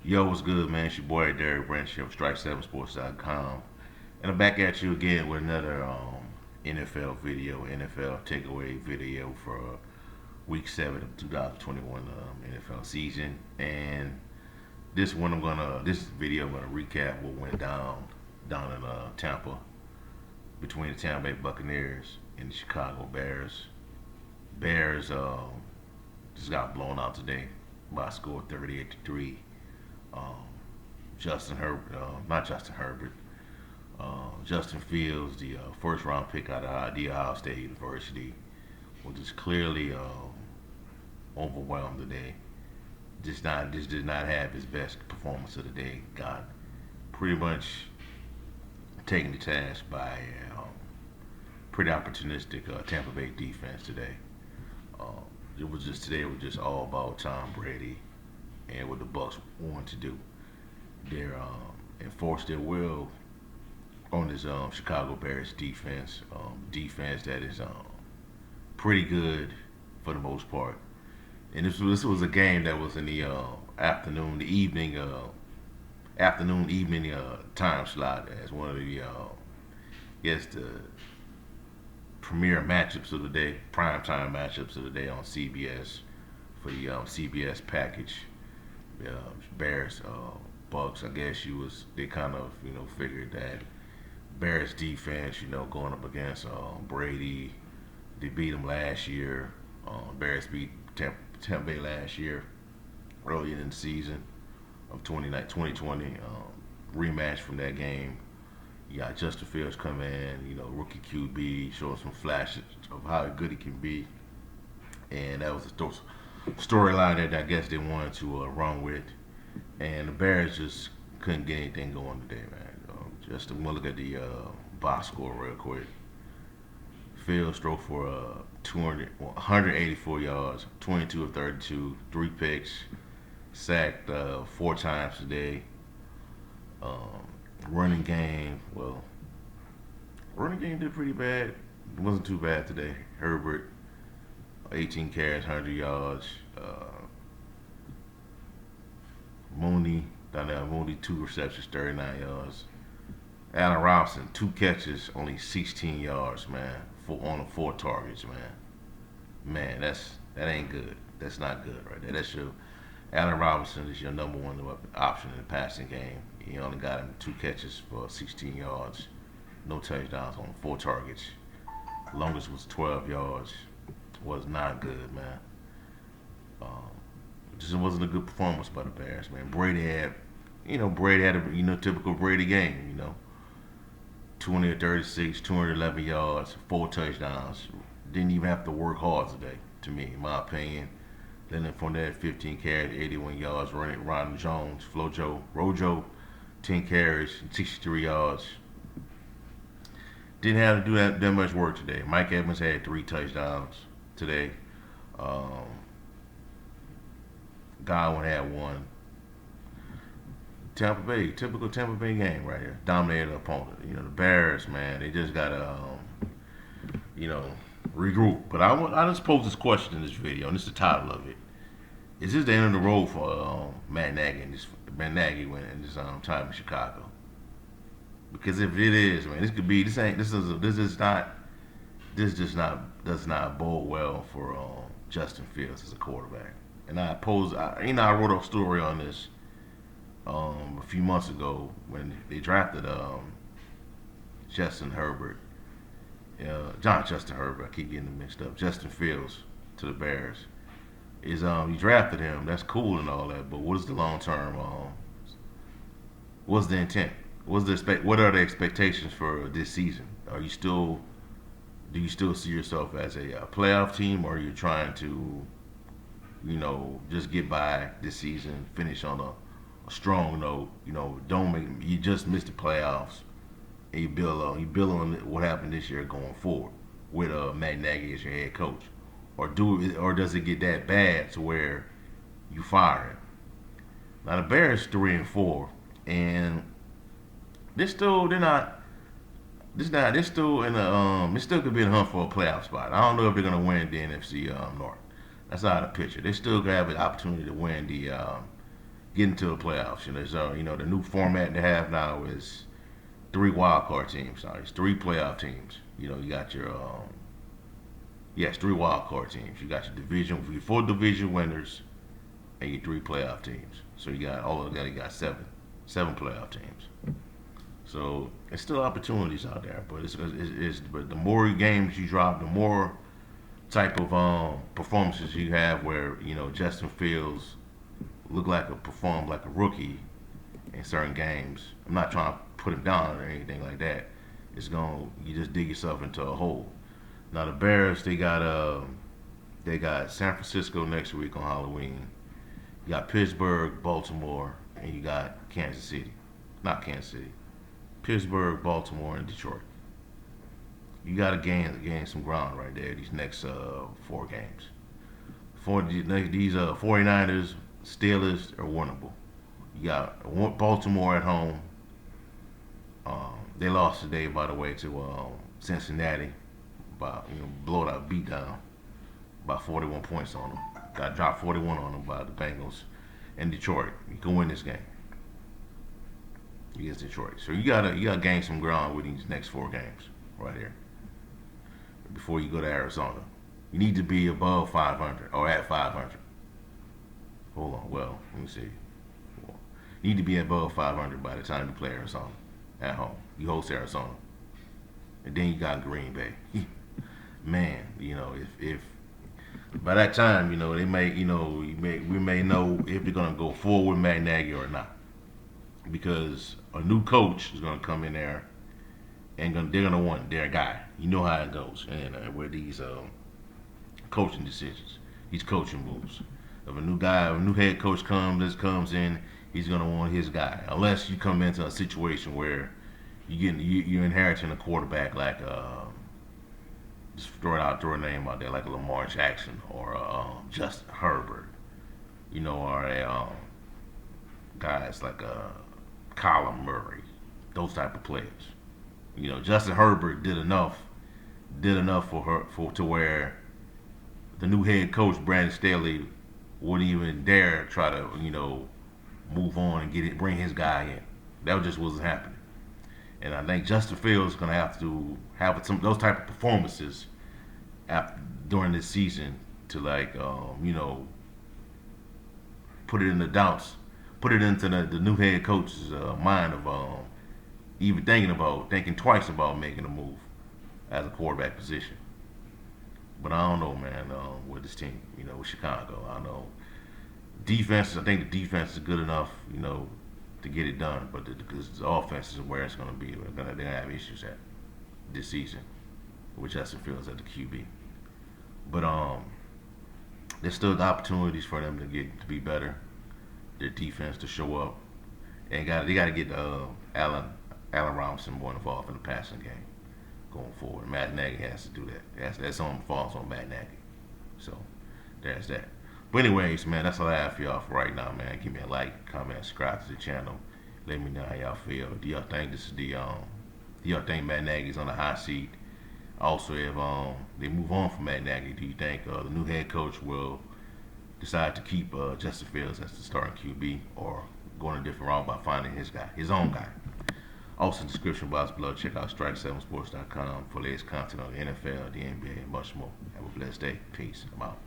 Yo, what's good, man? It's your boy Derek Branch of Strike7Sports.com. And I'm back at you again with another NFL video, NFL takeaway video for week 7 of 2021 NFL season. And this video, I'm gonna recap what went down in Tampa between the Tampa Bay Buccaneers and the Chicago Bears. Bears just got blown out today by a score of 38-3. Um, not Justin Herbert, Justin Fields, the first round pick out of the Ohio State University, was just clearly overwhelmed today. Just did not have his best performance of the day. Got pretty much taken to task by pretty opportunistic Tampa Bay defense today. Um, it was just all about Tom Brady and what the Bucks want to do. They're enforced their will on this Chicago Bears defense. Defense that is pretty good for the most part. And this was a game that was in the afternoon evening time slot as one of the guess the premier matchups of the day, prime time matchups of the day on CBS for the CBS package. Bears, Bucks. I guess they kind of figured that Bears defense, going up against Brady. They beat them last year. Bears beat Tampa Bay last year, early in the season of 2020. Rematch from that game. You got Justin Fields come in, rookie QB, showing some flashes of how good he can be, and that was a storyline that I guess they wanted to run with. And the Bears just couldn't get anything going today, man. Just to look at the box score real quick. Fields threw for 184 yards, 22 of 32, 3 picks, sacked 4 times today. Um, running game did pretty bad. It wasn't too bad today. Herbert, 18 carries, 100 yards. Mooney, 2 receptions, 39 yards. Allen Robinson, 2 catches, only 16 yards, man. On the 4 targets, man. Man, that ain't good. That's not good right there. That's your Allen Robinson is your number one option in the passing game. He only got him 2 catches for 16 yards, no touchdowns on 4 targets. Longest was 12 yards. Was not good, man. Um, just wasn't a good performance by the Bears, man. Brady had a typical Brady game, 20 or 36, 211 yards, 4 touchdowns. Didn't even have to work hard today, to me, in my opinion. Leonard Fournette, 15 carries, 81 yards. Ronald Jones, Rojo, 10 carries, 63 yards. Didn't have to do that much work today. Mike Evans had 3 touchdowns today. Um, Godwin had 1. Tampa Bay, typical Tampa Bay game right here. Dominated the opponent. The Bears, man, they just gotta, you know, regroup. But I just posed this question in this video, and this is the title of it. Is this the end of the road for Matt Nagy when in this time in Chicago? Because if it is, man, this does not bode well for Justin Fields as a quarterback. And I wrote a story on this a few months ago when they drafted Justin Herbert. Not Justin Herbert. I keep getting them mixed up. Justin Fields to the Bears. You drafted him. That's cool and all that, but what is the long term? What's the intent? What are the expectations for this season? Do you still see yourself as a playoff team, or are you trying to, just get by this season, finish on a strong note? You just missed the playoffs, and you build on what happened this year going forward with Matt Nagy as your head coach, or does it get that bad to where you fire him? Now the Bears 3-4, and they're not. They're still in a they still could be in a hunt for a playoff spot. I don't know if they're gonna win the NFC North. That's out of the picture. They still have an opportunity to win the get into the playoffs. So the new format they have now is three wild card teams. Now it's three playoff teams. You got your yes, three wild card teams. You got your four division winners, and your three playoff teams. So you got all of that. You got seven playoff teams. So it's still opportunities out there, but but the more games you drop, the more type of performances you have where Justin Fields performed like a rookie in certain games. I'm not trying to put him down or anything like that. You just dig yourself into a hole. Now the Bears, they got San Francisco next week on Halloween. You got Pittsburgh, Baltimore, and you got Kansas City. Not Kansas City. Pittsburgh, Baltimore, and Detroit. You got to gain some ground right there. These next four games. For these 49ers, Steelers are winnable. You got Baltimore at home. They lost today, by the way, to Cincinnati. By blowed out, beat down by 41 points on them. Got dropped 41 on them by the Bengals. And Detroit, you can win this game against Detroit. So you gotta gain some ground with these next four games right here before you go to Arizona. You need to be above 500 or at 500. Hold on, well, let me see. You need to be above 500 by the time you play Arizona at home. You host Arizona, and then you got Green Bay. Man, if by that time, they may, we may know if they're gonna go forward with Matt Nagy or not, because a new coach is gonna come in there and they're gonna want their guy. You know how it goes, and with these coaching decisions, these coaching moves. If a new head coach comes in, he's gonna want his guy. Unless you come into a situation where you're inheriting a quarterback like just throw a name out there like a Lamar Jackson or Justin Herbert, or guys like Kyler Murray, those type of players. Justin Herbert did enough to where the new head coach Brandon Staley wouldn't even dare try to move on and bring his guy in. That just wasn't happening. And I think Justin Fields is going to have to have some those type of performances during this season to put it in the doubts, put it into the new head coach's mind of even thinking twice about making a move as a quarterback position. But I don't know, man, with this team, with Chicago. I know I think the defense is good enough, to get it done. But because the offense is where it's going to be, they're going to have issues at this season, which Justin Fields at the QB. But there's still opportunities for them to be better, their defense to show up, and they got to get Allen Robinson more involved in the passing game going forward. Matt Nagy has to do that. That's falls on Matt Nagy. So there's that. But anyways, man, that's all I have for y'all for right now, man. Give me a like, comment, subscribe to the channel. Let me know how y'all feel. Do y'all think do y'all think Matt Nagy's on the hot seat? Also, if they move on from Matt Nagy, do you think the new head coach will decide to keep Justin Fields as the starting QB, or go in a different route by finding his own guy? Also, in the description box below, check out strike7sports.com for latest content on the NFL, the NBA, and much more. Have a blessed day. Peace. I'm out.